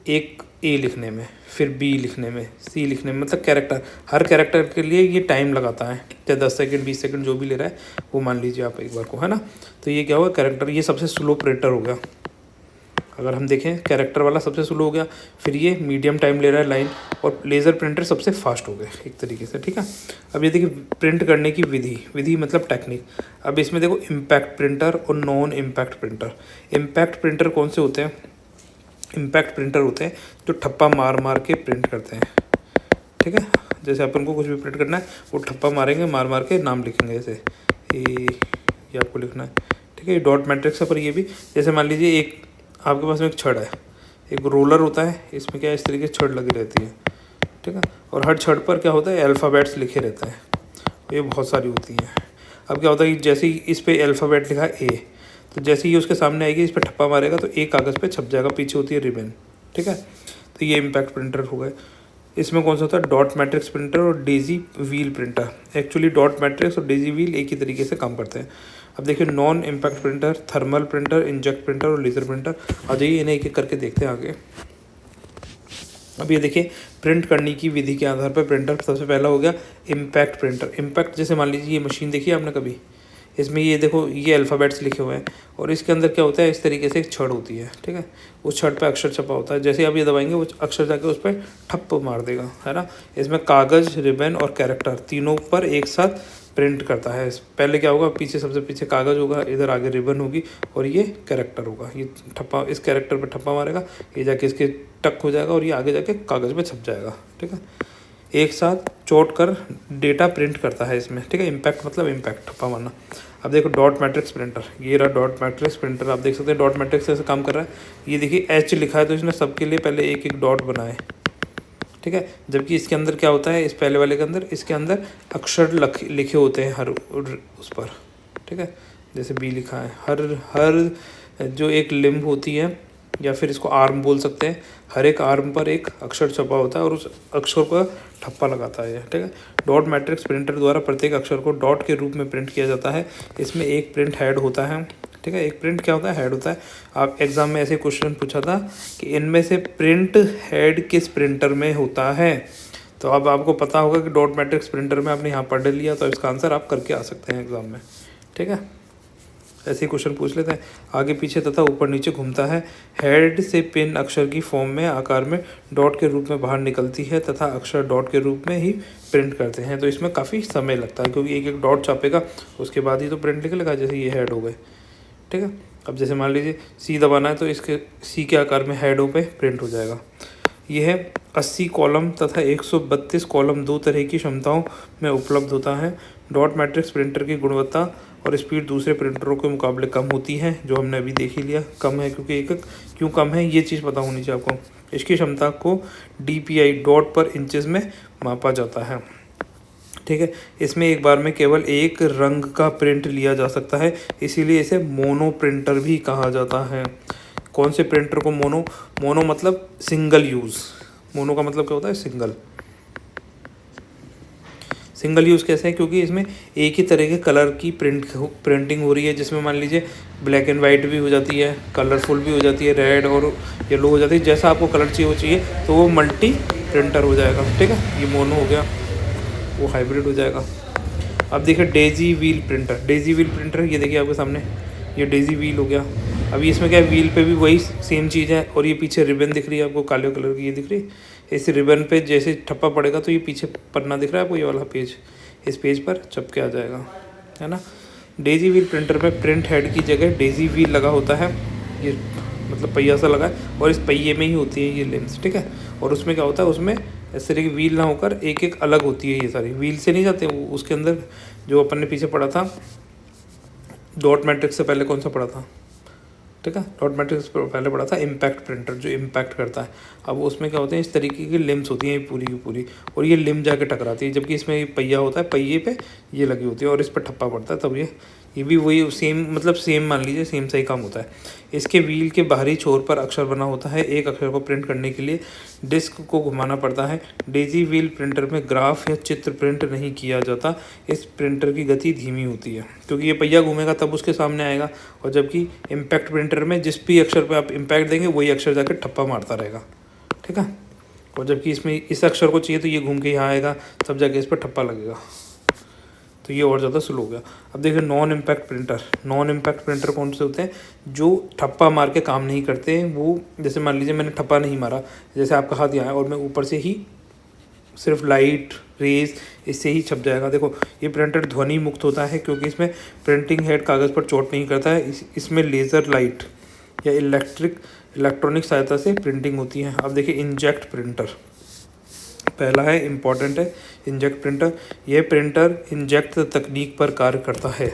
एक A लिखने में, फिर B लिखने में, C लिखने में, मतलब कैरेक्टर, हर कैरेक्टर के लिए ये टाइम लगाता है, चाहे 10 सेकंड 20 सेकंड जो भी ले रहा है वो मान लीजिए आप एक बार को, है ना। तो ये क्या हुआ, कैरेक्टर, ये सबसे स्लो प्रिंटर हो गया। अगर हम देखें कैरेक्टर वाला सबसे स्लो हो गया, फिर ये मीडियम टाइम ले रहा है लाइन, और लेज़र प्रिंटर सबसे फास्ट हो गए एक तरीके से। ठीक है, अब ये देखिए प्रिंट करने की विधि मतलब टेक्निक। अब इसमें देखो इम्पैक्ट प्रिंटर और non impact printer. Impact printer कौन से होते हैं, इम्पैक्ट प्रिंटर होते हैं जो ठप्पा मार मार के प्रिंट करते हैं। ठीक है, जैसे अपन को कुछ भी प्रिंट करना है वो ठप्पा मारेंगे, मार मार के नाम लिखेंगे, जैसे ये आपको लिखना है। ठीक है, ये डॉट मैट्रिक्स है, पर ये भी जैसे मान लीजिए एक आपके पास में एक छड़ है, एक रोलर होता है, इसमें क्या है इस तरीके से छड़ लगी रहती है। ठीक है। और हर छड़ पर क्या होता है, अल्फ़ाबेट्स लिखे रहते हैं, ये बहुत सारी होती हैं। अब क्या होता है कि जैसे ही इस पे अल्फ़ाबेट लिखा है ए, तो जैसे ही उसके सामने आएगी इस पर ठप्पा मारेगा तो एक कागज़ पे छप जाएगा, पीछे होती है रिबन, ठीक है। तो ये इम्पैक्ट प्रिंटर हो गए। इसमें कौन सा होता है, डॉट मैट्रिक्स प्रिंटर और Daisy wheel printer. Actually dot matrix और डेजी व्हील एक ही तरीके से काम करते हैं। अब देखिए non impact printer, thermal printer, inject printer और लेज़र प्रिंटर। आ जाइए इन्हें एक एक करके देखते हैं आगे। अब ये देखिए प्रिंट करने की विधि के आधार पर प्रिंटर, सबसे पहला हो गया इम्पैक्ट प्रिंटर। इम्पैक्ट जैसे मान लीजिए ये मशीन देखी आपने कभी, इसमें ये देखो ये अल्फ़ाबेट्स लिखे हुए हैं और इसके अंदर क्या होता है, इस तरीके से एक छड़ होती है, ठीक है। उस छड़ पे अक्षर छपा होता है, जैसे आप ये दबाएंगे वो अक्षर जाके उस पर ठप्प मार देगा, है ना। इसमें कागज़, रिबन और कैरेक्टर तीनों पर एक साथ प्रिंट करता है। पहले क्या होगा, पीछे सबसे पीछे कागज़ होगा, इधर आगे रिबन होगी और ये कैरेक्टर होगा। ये ठप्पा इस कैरेक्टर पे ठप्पा मारेगा, ये जाके इसके टक हो जाएगा और ये आगे जाके कागज़ पे छप जाएगा, ठीक है। एक साथ चोट कर डेटा प्रिंट करता है इसमें, ठीक है। इम्पैक्ट मतलब इम्पैक्ट, ठप्पा मारना। अब देखो डॉट मैट्रिक्स प्रिंटर, ये रहा डॉट मैट्रिक्स प्रिंटर। आप देख सकते हैं डॉट मैट्रिक्स से काम कर रहा है। ये देखिए एच लिखा है तो इसने सबके लिए पहले एक एक डॉट बनाए, ठीक है। जबकि इसके अंदर क्या होता है, इस पहले वाले के अंदर, इसके अंदर अक्षर लिखे होते हैं हर उस पर, ठीक है। जैसे बी लिखा है, हर जो एक लिम्ब होती है या फिर इसको आर्म बोल सकते हैं, हर एक आर्म पर एक अक्षर छपा होता है और उस अक्षर को ठप्पा लगाता है, ठीक है। डॉट मैट्रिक्स प्रिंटर द्वारा प्रत्येक अक्षर को डॉट के रूप में प्रिंट किया जाता है। इसमें एक प्रिंट हेड होता है, ठीक है। एक प्रिंट क्या होता है, हेड होता है। आप एग्जाम में ऐसे क्वेश्चन पूछा था कि इनमें से प्रिंट हेड किस प्रिंटर में होता है, तो अब आपको पता होगा कि डॉट मैट्रिक्स प्रिंटर में आपने यहाँ पढ़ लिया, तो इसका आंसर आप करके आ सकते हैं एग्जाम में, ठीक है। ऐसे ही क्वेश्चन पूछ लेते हैं। आगे पीछे तथा ऊपर नीचे घूमता है। हेड से पिन अक्षर की फॉर्म में आकार में डॉट के रूप में बाहर निकलती है तथा अक्षर डॉट के रूप में ही प्रिंट करते हैं। तो इसमें काफ़ी समय लगता है क्योंकि एक एक डॉट छापेगा उसके बाद ही तो प्रिंट निकलेगा। जैसे ये हेड हो गए, ठीक है। अब जैसे मान लीजिए सी दबाना है तो इसके सी के आकार में हेडों पे प्रिंट हो जाएगा। यह 80 कॉलम तथा 132 कॉलम दो तरह की क्षमताओं में उपलब्ध होता है। डॉट मैट्रिक्स प्रिंटर की गुणवत्ता और स्पीड दूसरे प्रिंटरों के मुकाबले कम होती है, जो हमने अभी देख ही लिया। कम है क्योंकि एक क्यों कम है ये चीज़ पता होनी चाहिए आपको। इसकी क्षमता को DPI डॉट पर इंचेस में मापा जाता है, ठीक है। इसमें एक बार में केवल एक रंग का प्रिंट लिया जा सकता है, इसीलिए इसे मोनो प्रिंटर भी कहा जाता है। कौन से प्रिंटर को मोनो मतलब सिंगल यूज़। मोनो का मतलब क्या होता है, सिंगल यूज़ कैसे है, क्योंकि इसमें एक ही तरह के कलर की प्रिंटिंग हो रही है, जिसमें मान लीजिए ब्लैक एंड वाइट भी हो जाती है, कलरफुल भी हो जाती है, रेड और येलो हो जाती है। जैसा आपको कलर चाहिए वो चाहिए तो वो मल्टी प्रिंटर हो जाएगा, ठीक है। ये मोनो हो गया, वो हाइब्रिड हो जाएगा। अब देखिए Daisy wheel printer. Daisy wheel printer ये देखिए आपके सामने, ये डेजी व्हील हो गया। अभी इसमें क्या है, व्हील पे भी वही सेम चीज़ है और ये पीछे रिबन दिख रही है आपको, काले कलर की ये दिख रही है। इस रिबन पे जैसे ठप्पा पड़ेगा तो ये पीछे पन्ना दिख रहा है आपको, ये वाला पेज, इस पेज पर चपके आ जाएगा, है ना। डेजी व्हील प्रिंटर में प्रिंट हेड की जगह डेजी व्हील लगा होता है। ये मतलब पहिया सा लगा है और इस पहिए में ही होती है ये लेंस, ठीक है। और उसमें क्या होता है, उसमें इस तरह की व्हील ना होकर एक एक अलग होती है। ये सारी व्हील से नहीं जाते, वो उसके अंदर जो अपन ने पीछे पढ़ा था डॉट मैट्रिक्स से पहले कौन सा पढ़ा था, ठीक है। डॉट मैट्रिक्स पहले पढ़ा था इम्पैक्ट प्रिंटर, जो इम्पैक्ट करता है। अब उसमें क्या होते हैं, इस तरीके की लिम्स होती हैं पूरी की पूरी, और ये लिम जाके टकराती है। जबकि इसमें पहिया होता है, पहिए पे ये लगी होती है और इस पर ठप्पा पड़ता है, तब ये भी वही सेम, मतलब सेम मान लीजिए सेम सही काम होता है। इसके व्हील के बाहरी छोर पर अक्षर बना होता है। एक अक्षर को प्रिंट करने के लिए डिस्क को घुमाना पड़ता है। डेजी व्हील प्रिंटर में ग्राफ या चित्र प्रिंट नहीं किया जाता। इस प्रिंटर की गति धीमी होती है क्योंकि ये पहिया घूमेगा तब उसके सामने आएगा। और जबकि इम्पैक्ट प्रिंटर में जिस भी अक्षर पर आप इम्पैक्ट देंगे वही अक्षर जाकर ठप्पा मारता रहेगा, ठीक है। और जबकि इसमें इस अक्षर को चाहिए तो ये घूम के यहाँ आएगा, तब जाके इस पर ठप्पा लगेगा, तो ये और ज़्यादा स्लो हो गया। अब देखिए non impact printer. Non impact printer कौन से होते हैं, जो ठप्पा मार के काम नहीं करते। वो जैसे मान लीजिए मैंने ठप्पा नहीं मारा, जैसे आपका हाथ यहाँ है और मैं ऊपर से ही सिर्फ लाइट रेज इससे ही छप जाएगा। देखो ये प्रिंटर ध्वनि मुक्त होता है क्योंकि इसमें प्रिंटिंग हेड कागज़ पर चोट नहीं करता है। इसमें लेज़र लाइट या इलेक्ट्रॉनिक सहायता से प्रिंटिंग होती है। अब देखिए इंजेक्ट प्रिंटर, पहला है इम्पॉर्टेंट है इंजेक्ट प्रिंटर। यह प्रिंटर इंजेक्ट तकनीक पर कार्य करता है।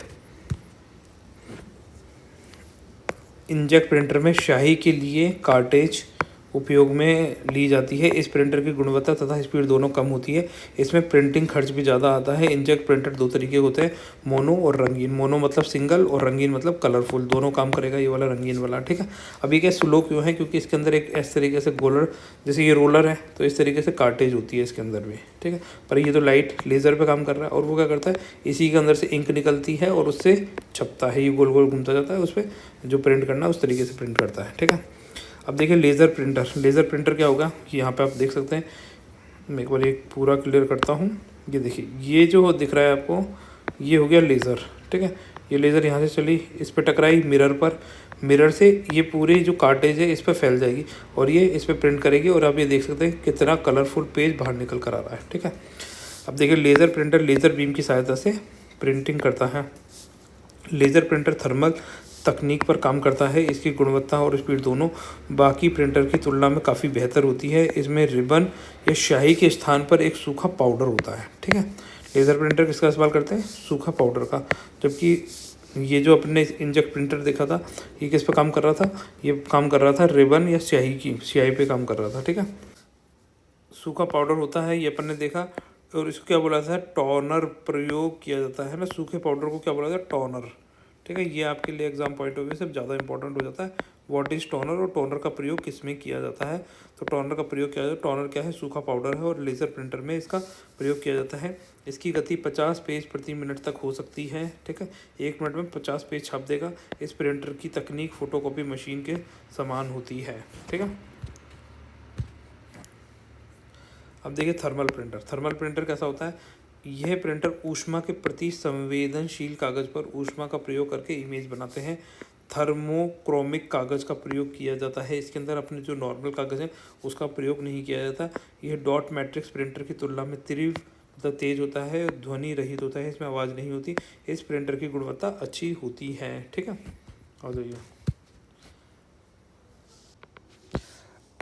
इंजेक्ट प्रिंटर में स्याही के लिए कार्टेज उपयोग में ली जाती है। इस प्रिंटर की गुणवत्ता तथा स्पीड दोनों कम होती है। इसमें प्रिंटिंग खर्च भी ज़्यादा आता है। इंकजेट प्रिंटर दो तरीके के होते हैं, मोनो और रंगीन। मोनो मतलब सिंगल और रंगीन मतलब कलरफुल, दोनों काम करेगा ये वाला रंगीन वाला, ठीक है। अब ये क्या स्लो क्यों है, क्योंकि इसके अंदर एक इस तरीके से गोलर, जैसे ये रोलर है तो इस तरीके से कार्टेज होती है इसके अंदर भी, ठीक है। पर ये तो लाइट लेज़र पे काम कर रहा है और वो क्या करता है, इसी के अंदर से इंक निकलती है और उससे छपता है, ये गोल गोल घूमता जाता है, उस पर जो प्रिंट करना है उस तरीके से प्रिंट करता है, ठीक है। अब देखिए लेज़र प्रिंटर। लेज़र प्रिंटर क्या होगा कि यहाँ पे आप देख सकते हैं, मैं एक बार ये पूरा क्लियर करता हूँ। ये देखिए, ये जो दिख रहा है आपको, ये हो गया लेज़र, ठीक है। ये लेज़र यहाँ से चली, इस पर टकराई मिरर पर, मिरर से ये पूरी जो कार्टेज है इस पर फैल जाएगी और ये इस पर प्रिंट करेगी और आप ये देख सकते हैं कितना कलरफुल पेज बाहर निकल कर आ रहा है, ठीक है। अब देखिए लेज़र प्रिंटर लेज़र बीम की सहायता से प्रिंटिंग करता है। लेज़र प्रिंटर थर्मल तकनीक पर काम करता है। इसकी गुणवत्ता और स्पीड दोनों बाकी प्रिंटर की तुलना में काफ़ी बेहतर होती है। इसमें रिबन या स्याही के स्थान पर एक सूखा पाउडर होता है, ठीक है। लेज़र प्रिंटर किसका इस्तेमाल करते हैं, सूखा पाउडर का। जबकि ये जो अपने इंकजेट प्रिंटर देखा था, ये किस पे काम कर रहा था, ये काम कर रहा था रिबन या स्याही पे काम कर रहा था, ठीक है। सूखा पाउडर होता है ये अपन ने देखा, और इसको क्या बोला था, टोनर प्रयोग किया जाता है ना, सूखे पाउडर को क्या बोला जाता है, टोनर, ठीक है। ये आपके लिए एग्जाम पॉइंट ऑफ व्यू से ज़्यादा इंपॉर्टेंट हो जाता है। व्हाट इज़ टोनर और टोनर का प्रयोग किस में किया जाता है। तो टोनर का प्रयोग किया जाता है, टोनर क्या है, सूखा पाउडर है और लेज़र प्रिंटर में इसका प्रयोग किया जाता है। इसकी गति 50 पेज प्रति मिनट तक हो सकती है, ठीक है। 1 मिनट में 50 पेज छाप देगा। इस प्रिंटर की तकनीक फ़ोटोकॉपी मशीन के समान होती है, ठीक है। अब देखिए थर्मल प्रिंटर। थर्मल प्रिंटर कैसा होता है, यह प्रिंटर ऊष्मा के प्रति संवेदनशील कागज़ पर ऊष्मा का प्रयोग करके इमेज बनाते हैं। थर्मोक्रोमिक कागज़ का प्रयोग किया जाता है। इसके अंदर अपने जो नॉर्मल कागज़ है उसका प्रयोग नहीं किया जाता। यह डॉट मैट्रिक्स प्रिंटर की तुलना में तीव्र मतलब तेज होता है, ध्वनि रहित होता है, इसमें आवाज़ नहीं होती। इस प्रिंटर की गुणवत्ता अच्छी होती है, ठीक है। आ जाइए।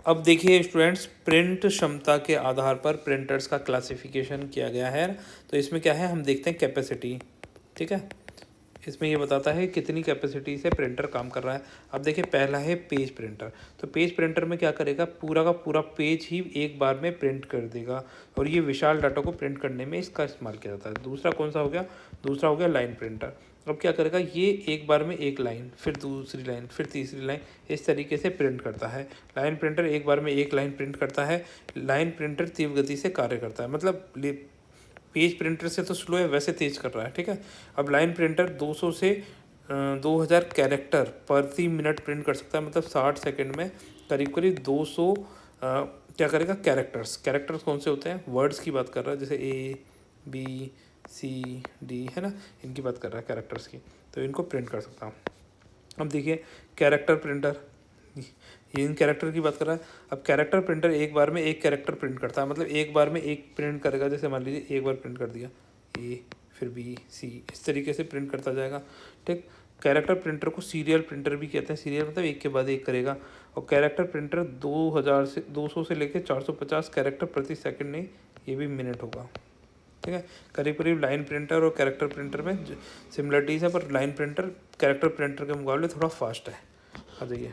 अब देखिए स्टूडेंट्स, प्रिंट क्षमता के आधार पर प्रिंटर्स का क्लासिफिकेशन किया गया है। तो इसमें क्या है, हम देखते हैं कैपेसिटी, ठीक है। इसमें ये बताता है कितनी कैपेसिटी से प्रिंटर काम कर रहा है। अब देखिए पहला है पेज प्रिंटर। तो पेज प्रिंटर में क्या करेगा, पूरा का पूरा पेज ही एक बार में प्रिंट कर देगा और ये विशाल डाटा को प्रिंट करने में इसका इस्तेमाल किया जाता है। दूसरा कौन सा हो गया, दूसरा हो गया लाइन प्रिंटर। अब क्या करेगा, ये एक बार में एक लाइन, फिर दूसरी लाइन, फिर तीसरी लाइन, इस तरीके से प्रिंट करता है। लाइन प्रिंटर एक बार में एक लाइन प्रिंट करता है। लाइन प्रिंटर तीव्र गति से कार्य करता है, मतलब पेज प्रिंटर से तो स्लो है, वैसे तेज कर रहा है, ठीक है। अब लाइन प्रिंटर 200 से 2000 कैरेक्टर प्रति मिनट प्रिंट कर सकता है, मतलब 60 सेकंड में करीब करीब 200 क्या करेगा, कैरेक्टर्स कौन से होते हैं, वर्ड्स की बात कर रहा है, जैसे ABCD है ना, इनकी बात कर रहा है कैरेक्टर्स की, तो इनको प्रिंट कर सकता हूँ। अब देखिए कैरेक्टर प्रिंटर, ये इन कैरेक्टर की बात कर रहा है। अब कैरेक्टर प्रिंटर एक बार में एक कैरेक्टर प्रिंट करता है, मतलब एक बार में एक प्रिंट करेगा। जैसे मान लीजिए एक बार प्रिंट कर दिया A, फिर B, C, इस तरीके से प्रिंट करता जाएगा, ठीक। कैरेक्टर प्रिंटर को सीरियल प्रिंटर भी कहते हैं। सीरियल मतलब एक के बाद एक करेगा। और कैरेक्टर प्रिंटर 200 से लेकर 450 कैरेक्टर प्रति सेकंड नहीं, ये भी मिनट होगा, ठीक है। करीब करीब लाइन प्रिंटर और कैरेक्टर प्रिंटर में सिमिलरिटीज़ है, पर लाइन प्रिंटर कैरेक्टर प्रिंटर के मुकाबले थोड़ा फास्ट है। आ जाइए।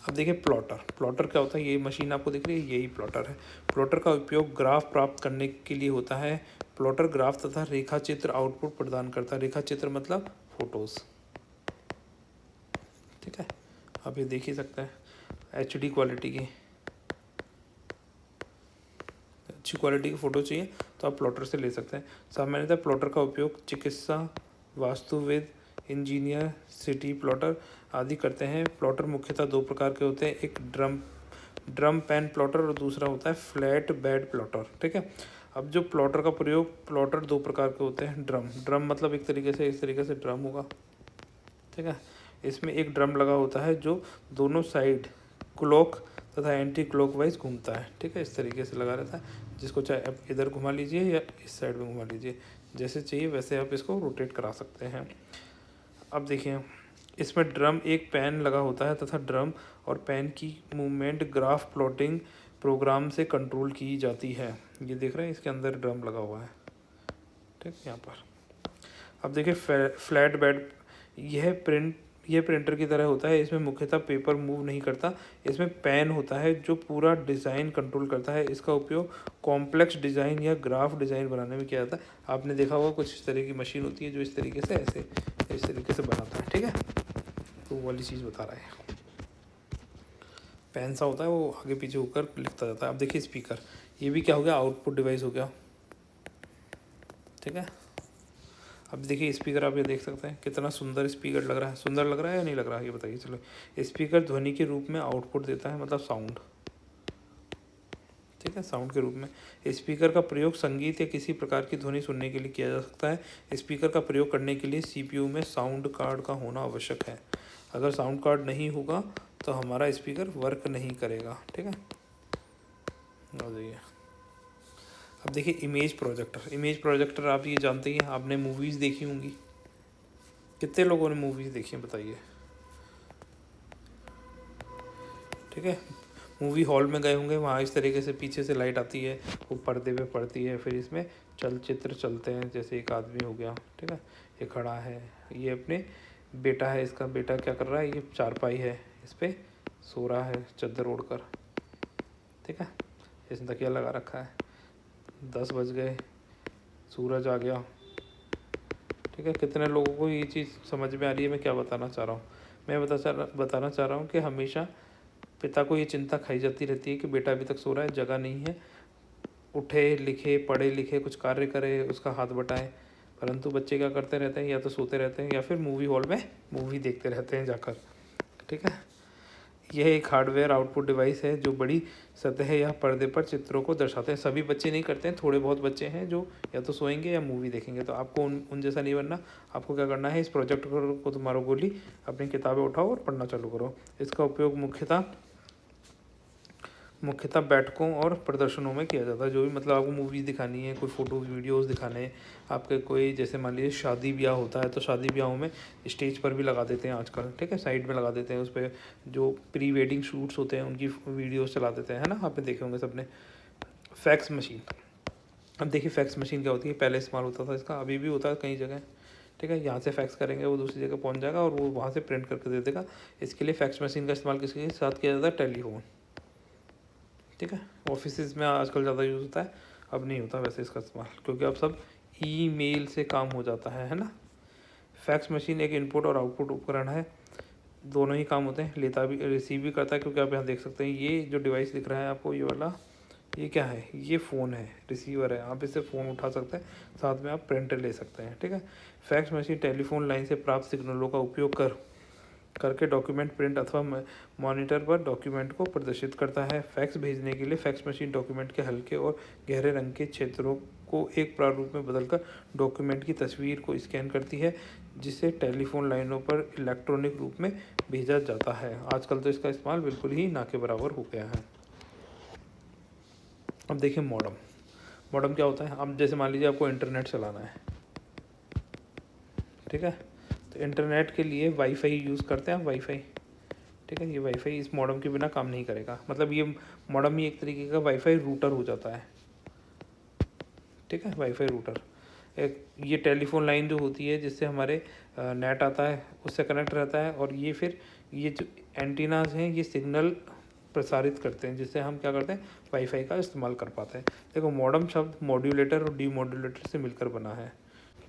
अब देखिए प्लॉटर क्या होता है, ये मशीन आपको दिख रही है, यही प्लॉटर है। प्लॉटर का उपयोग ग्राफ प्राप्त करने के लिए होता है। प्लॉटर ग्राफ तथा रेखा चित्र आउटपुट प्रदान करता है। रेखा चित्र मतलब फोटोज़, ठीक है। आप ये देख ही सकते हैं HD क्वालिटी की, अच्छी क्वालिटी की फ़ोटो चाहिए तो आप प्लॉटर से ले सकते हैं। सामान्यतः प्लॉटर का उपयोग चिकित्सा, वास्तुविद, इंजीनियर, सिटी प्लॉटर आदि करते हैं। प्लॉटर मुख्यतः दो प्रकार के होते हैं, एक ड्रम पैन प्लॉटर और दूसरा होता है फ्लैट बेड प्लॉटर, ठीक है। अब जो प्लॉटर का प्रयोग, प्लॉटर दो प्रकार के होते हैं। ड्रम मतलब एक तरीके से इस तरीके से ड्रम होगा, ठीक है। इसमें एक ड्रम लगा होता है जो दोनों साइड क्लॉक तथा एंटी क्लॉकवाइज घूमता है, ठीक है। इस तरीके से लगा रहता है, जिसको चाहे आप इधर घुमा लीजिए या इस साइड में घुमा लीजिए, जैसे चाहिए वैसे आप इसको रोटेट करा सकते हैं। अब देखिए इसमें ड्रम एक पैन लगा होता है तथा ड्रम और पैन की मूवमेंट ग्राफ प्लॉटिंग प्रोग्राम से कंट्रोल की जाती है। ये देख रहे हैं, इसके अंदर ड्रम लगा हुआ है, ठीक, यहाँ पर। अब देखिए फ्लैट बेड, ये प्रिंटर की तरह होता है, इसमें मुख्यतः पेपर मूव नहीं करता, इसमें पेन होता है जो पूरा डिज़ाइन कंट्रोल करता है। इसका उपयोग कॉम्प्लेक्स डिज़ाइन या ग्राफ डिज़ाइन बनाने में किया जाता है। आपने देखा होगा कुछ इस तरह की मशीन होती है जो इस तरीके से ऐसे इस तरीके से बनाता है, ठीक है, तो वो वाली चीज़ बता रहा है। पेन सा होता है, वो आगे पीछे होकर लिखता जाता है। अब देखिए स्पीकर, ये भी क्या हो गया, आउटपुट डिवाइस हो गया, ठीक है। अब देखिए स्पीकर, आप ये देख सकते हैं कितना सुंदर स्पीकर लग रहा है, सुंदर लग रहा है या नहीं लग रहा है ये बताइए। चलो, स्पीकर ध्वनि के रूप में आउटपुट देता है, मतलब साउंड, ठीक है, साउंड के रूप में। स्पीकर का प्रयोग संगीत या किसी प्रकार की ध्वनि सुनने के लिए किया जा सकता है। स्पीकर का प्रयोग करने के लिए सीपीयू में साउंड कार्ड का होना आवश्यक है। अगर साउंड कार्ड नहीं होगा तो हमारा स्पीकर वर्क नहीं करेगा, ठीक है। आ जाइए, अब देखिए इमेज प्रोजेक्टर। इमेज प्रोजेक्टर आप ये जानते ही हैं, आपने मूवीज़ देखी होंगी। कितने लोगों ने मूवीज़ देखी हैं बताइए, ठीक है। मूवी हॉल में गए होंगे, वहाँ इस तरीके से पीछे से लाइट आती है, वो पर्दे पे पड़ती है, फिर इसमें चलचित्र चलते हैं। जैसे एक आदमी हो गया, ठीक है, ये खड़ा है, ये अपने बेटा है, इसका बेटा क्या कर रहा है, ये चारपाई है, इस पर सो रहा है चादर ओढ़कर, ठीक है, इसने तकिया लगा रखा है। 10 बज गए, सूरज आ गया, ठीक है। कितने लोगों को ये चीज़ समझ में आ रही है मैं क्या बताना चाह रहा हूँ। मैं बताना चाह रहा हूँ कि हमेशा पिता को ये चिंता खाई जाती रहती है कि बेटा अभी तक सो रहा है, जगह नहीं है, उठे लिखे पढ़े लिखे कुछ कार्य करे, उसका हाथ बटाए। परंतु बच्चे क्या करते रहते हैं, या तो सोते रहते हैं या फिर मूवी हॉल में मूवी देखते रहते हैं जाकर, ठीक है। यह एक हार्डवेयर आउटपुट डिवाइस है जो बड़ी सतह या पर्दे पर चित्रों को दर्शाते हैं। सभी बच्चे नहीं करते हैं, थोड़े बहुत बच्चे हैं जो या तो सोएंगे या मूवी देखेंगे। तो आपको उन जैसा नहीं बनना। आपको क्या करना है, इस प्रोजेक्ट को तुम्हारा गोली, अपनी किताबें उठाओ और पढ़ना चालू करो। इसका उपयोग मुख्यतः बैठकों और प्रदर्शनों में किया जाता है। जो भी मतलब आपको मूवीज़ दिखानी है, कोई फ़ोटो वीडियोस दिखाने हैं, आपके कोई जैसे मान लीजिए शादी ब्याह होता है तो शादी ब्याहों में स्टेज पर भी लगा देते हैं आजकल, ठीक है, साइड में लगा देते हैं, उस पर जो प्री वेडिंग शूट्स होते हैं उनकी वीडियोज़ चला देते हैं, है ना, आपने देखे होंगे सबने। फैक्स मशीन, अब देखिए फैक्स मशीन क्या होती है। पहले इस्तेमाल होता था इसका, अभी भी होता है कई जगह, ठीक है। यहाँ से फैक्स करेंगे वो दूसरी जगह पहुँच जाएगा और वो वहाँ से प्रिंट करके दे देगा। इसके लिए फैक्स मशीन का इस्तेमाल किसके साथ किया जाता है, टेलीफोन, ठीक है। ऑफिस में आजकल ज़्यादा यूज़ होता है, अब नहीं होता वैसे इसका इस्तेमाल, क्योंकि अब सब ईमेल से काम हो जाता है ना। फैक्स मशीन एक इनपुट और आउटपुट उपकरण है, दोनों ही काम होते हैं, लेता भी रिसीव भी करता है। क्योंकि आप यहाँ देख सकते हैं ये जो डिवाइस दिख रहा है आपको, ये वाला, ये क्या है, ये फ़ोन है, रिसीवर है। आप इससे फ़ोन उठा सकते हैं, साथ में आप प्रिंटर ले सकते हैं, ठीक है। फैक्स मशीन टेलीफोन लाइन से प्राप्त सिग्नलों का उपयोग करके डॉक्यूमेंट प्रिंट अथवा मॉनिटर पर डॉक्यूमेंट को प्रदर्शित करता है। फैक्स भेजने के लिए फैक्स मशीन डॉक्यूमेंट के हल्के और गहरे रंग के क्षेत्रों को एक प्रारूप में बदलकर डॉक्यूमेंट की तस्वीर को स्कैन करती है, जिसे टेलीफोन लाइनों पर इलेक्ट्रॉनिक रूप में भेजा जाता है। आजकल तो इसका इस्तेमाल बिल्कुल ही ना के बराबर हो गया है। अब देखिए मॉडम। मॉडम क्या होता है, अब जैसे मान लीजिए आपको इंटरनेट चलाना है, ठीक है, तो इंटरनेट के लिए वाईफाई यूज़ करते हैं, वाईफाई, ठीक है। ये वाईफाई इस मॉडम के बिना काम नहीं करेगा, मतलब ये मॉडम ही एक तरीके का वाईफाई रूटर हो जाता है, ठीक है, वाईफाई रूटर। एक ये टेलीफोन लाइन जो होती है जिससे हमारे नेट आता है उससे कनेक्ट रहता है, और ये फिर ये जो एंटीनाज हैं ये सिग्नल प्रसारित करते हैं, जिससे हम क्या करते हैं, वाईफाई का इस्तेमाल कर पाते हैं। देखो मॉडम शब्द मॉड्यूलेटर और डीमॉड्यूलेटर से मिलकर बना है।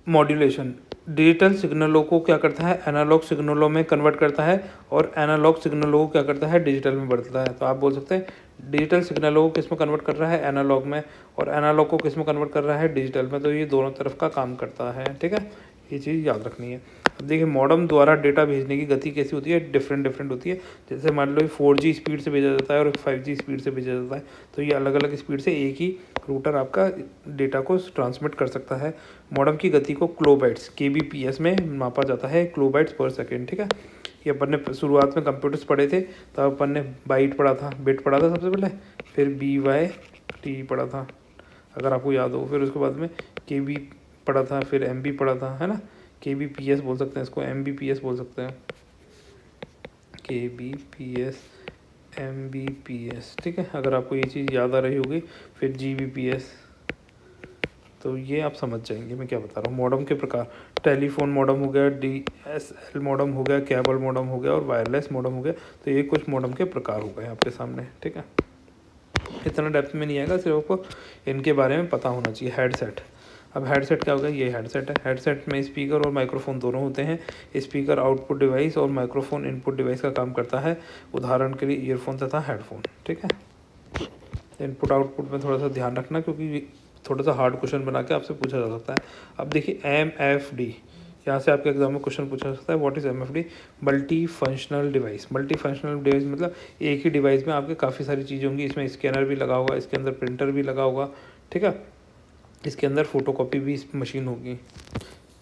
मॉड्यूलेशन डिजिटल सिग्नलों को क्या करता है, एनालॉग सिग्नलों में कन्वर्ट करता है, और एनालॉग सिग्नलों को क्या करता है, डिजिटल में बदलता है। तो आप बोल सकते हैं डिजिटल सिग्नलों को किस में कन्वर्ट कर रहा है, एनालॉग में, और एनालॉग को किस में कन्वर्ट कर रहा है, डिजिटल में। तो ये दोनों तरफ का काम करता है, ठीक है, ये चीज़ याद रखनी है। अब देखिए मॉडम द्वारा डेटा भेजने की गति कैसी होती है, डिफरेंट होती है। जैसे मान लो 4G स्पीड से भेजा जाता है और 5G स्पीड से भेजा जाता है, तो ये अलग अलग स्पीड से एक ही रूटर आपका डेटा को ट्रांसमिट कर सकता है। मॉडम की गति को किलोबाइट्स KBPS में मापा जाता है, किलोबाइट्स पर सेकेंड, ठीक है। ये अपन ने शुरुआत में कंप्यूटर्स पढ़े थे, तब अपन ने बाइट पढ़ा था, बिट पढ़ा था सबसे पहले, फिर BYT पढ़ा था अगर आपको याद हो, फिर उसके बाद में KB पढ़ा था, फिर MB पढ़ा था, है ना। KBPS बोल सकते हैं इसको, MBPS बोल सकते हैं, KBPS MBPS, ठीक है। अगर आपको ये चीज़ याद आ रही होगी, फिर GBPS, तो ये आप समझ जाएंगे मैं क्या बता रहा हूँ। मॉडम के प्रकार, टेलीफोन मॉडम हो गया, DSL मॉडम हो गया, केबल मॉडम हो गया और वायरलेस मॉडम हो गया। तो ये कुछ मॉडम के प्रकार हो गए आपके सामने, ठीक है। इतना डेप्थ में नहीं आएगा, सिर्फ आपको इनके बारे में पता होना चाहिए। हेडसेट, अब हेडसेट क्या होगा, ये हेडसेट है। हेडसेट में स्पीकर और माइक्रोफोन दोनों होते हैं। स्पीकर आउटपुट डिवाइस और माइक्रोफोन इनपुट डिवाइस का काम करता है, उदाहरण के लिए ईयरफोन तथा हेडफोन, ठीक है। इनपुट आउटपुट में थोड़ा सा ध्यान रखना, क्योंकि थोड़ा सा हार्ड क्वेश्चन बना के आपसे पूछा जा सकता है। अब देखिए MFD, यहाँ से आपके एग्जाम में क्वेश्चन पूछा जा सकता है। What is MFD? Multi functional device. Multi functional device मतलब एक ही डिवाइस में आपके काफ़ी सारी चीज़ें होंगी। इसमें स्कैनर भी लगा होगा, इसके अंदर प्रिंटर भी लगा होगा, ठीक है। इसके अंदर फ़ोटोकॉपी भी मशीन होगी,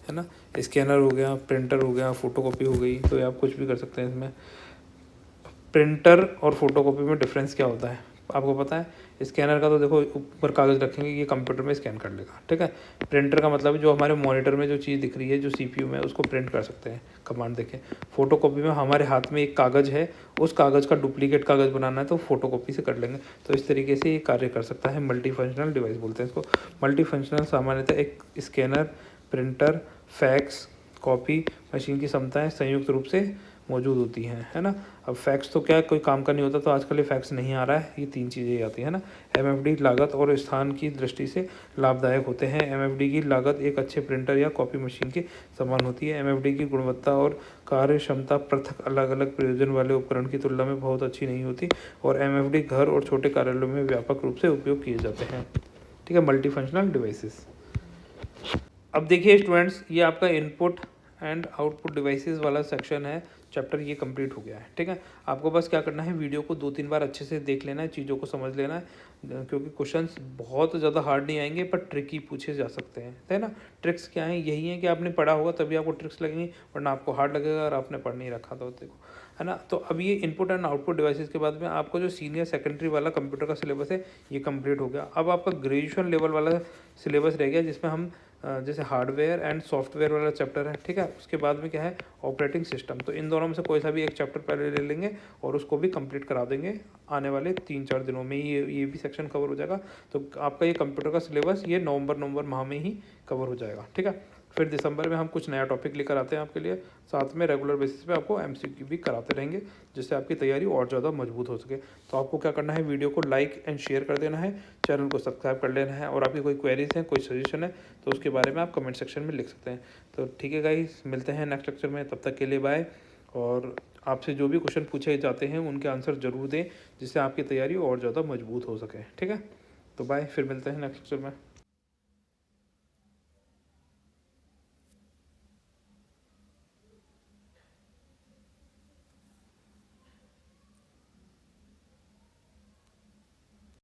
है ना। स्कैनर हो गया, प्रिंटर हो गया, फ़ोटोकॉपी हो गई, तो आप कुछ भी कर सकते हैं इसमें। प्रिंटर और फोटोकॉपी में डिफरेंस क्या होता है आपको पता है? स्कैनर का तो देखो ऊपर कागज़ रखेंगे, ये कंप्यूटर में स्कैन कर लेगा, ठीक है। प्रिंटर का मतलब जो हमारे मॉनिटर में जो चीज़ दिख रही है, जो CPU में, उसको प्रिंट कर सकते हैं, कमांड देखें। फोटोकॉपी में हमारे हाथ में एक कागज़ है, उस कागज़ का डुप्लीकेट कागज़ बनाना है तो फोटोकॉपी से कर लेंगे। तो इस तरीके से ये कार्य कर सकता है। मल्टी फंक्शनल डिवाइस बोलते हैं इसको। मल्टी फंक्शनल सामान्यतः एक scanner, printer, fax copy machine की क्षमताएँ संयुक्त रूप से मौजूद होती हैं, है ना। अब फैक्स तो क्या कोई काम का नहीं होता, तो आजकल ये फैक्स नहीं आ रहा है। ये 3 चीज़ें ही आती है ना। MFD लागत और स्थान की दृष्टि से लाभदायक होते हैं। MFD की लागत एक अच्छे प्रिंटर या कॉपी मशीन के समान होती है। MFD की गुणवत्ता और कार्य क्षमता पृथक अलग अलग प्रयोजन वाले उपकरण की तुलना में बहुत अच्छी नहीं होती, और MFD घर और छोटे कार्यालयों में व्यापक रूप से उपयोग किए जाते हैं, ठीक है। Multi functional devices. अब देखिए स्टूडेंट्स, ये आपका इनपुट एंड आउटपुट डिवाइसेस वाला सेक्शन है, चैप्टर ये कंप्लीट हो गया है, ठीक है। आपको बस क्या करना है, वीडियो को 2-3 बार अच्छे से देख लेना है, चीज़ों को समझ लेना है, क्योंकि क्वेश्चंस बहुत ज़्यादा हार्ड नहीं आएंगे, पर ट्रिकी पूछे जा सकते हैं, है ना। ट्रिक्स क्या है, यही है कि आपने पढ़ा होगा तभी आपको ट्रिक्स लगेंगी, वरना आपको हार्ड लगेगा और आपने पढ़ नहीं रखा तो देखो, है ना। तो अब ये इनपुट एंड आउटपुट डिवाइसेस के बाद में आपको जो सीनियर सेकेंडरी वाला कंप्यूटर का सिलेबस है, ये कंप्लीट हो गया। अब आपका ग्रेजुएशन लेवल वाला सिलेबस रह गया, जिसमें हम जैसे हार्डवेयर एंड सॉफ्टवेयर वाला चैप्टर है, ठीक है। उसके बाद में क्या है, ऑपरेटिंग सिस्टम। तो इन दोनों में से कोई सा भी एक चैप्टर पहले ले लेंगे और उसको भी कंप्लीट करा देंगे आने वाले 3-4 दिनों में ही। ये भी सेक्शन कवर हो जाएगा। तो आपका ये कंप्यूटर का सिलेबस ये नवंबर माह में ही कवर हो जाएगा, ठीक है। फिर दिसंबर में हम कुछ नया टॉपिक लेकर आते हैं आपके लिए, साथ में रेगुलर बेसिस पे आपको MCQ भी कराते रहेंगे, जिससे आपकी तैयारी और ज़्यादा मजबूत हो सके। तो आपको क्या करना है, वीडियो को लाइक एंड शेयर कर देना है, चैनल को सब्सक्राइब कर लेना है, और आपकी कोई क्वेरीज हैं, कोई सजेशन है, तो उसके बारे में आप कमेंट सेक्शन में लिख सकते हैं। तो ठीक है गाइस, मिलते हैं नेक्स्ट लेक्चर में, तब तक के लिए बाय। और आपसे जो भी क्वेश्चन पूछे जाते हैं उनके आंसर ज़रूर दें, जिससे आपकी तैयारी और ज़्यादा मजबूत हो सके, ठीक है। तो बाय, फिर मिलते हैं नेक्स्ट लेक्चर में।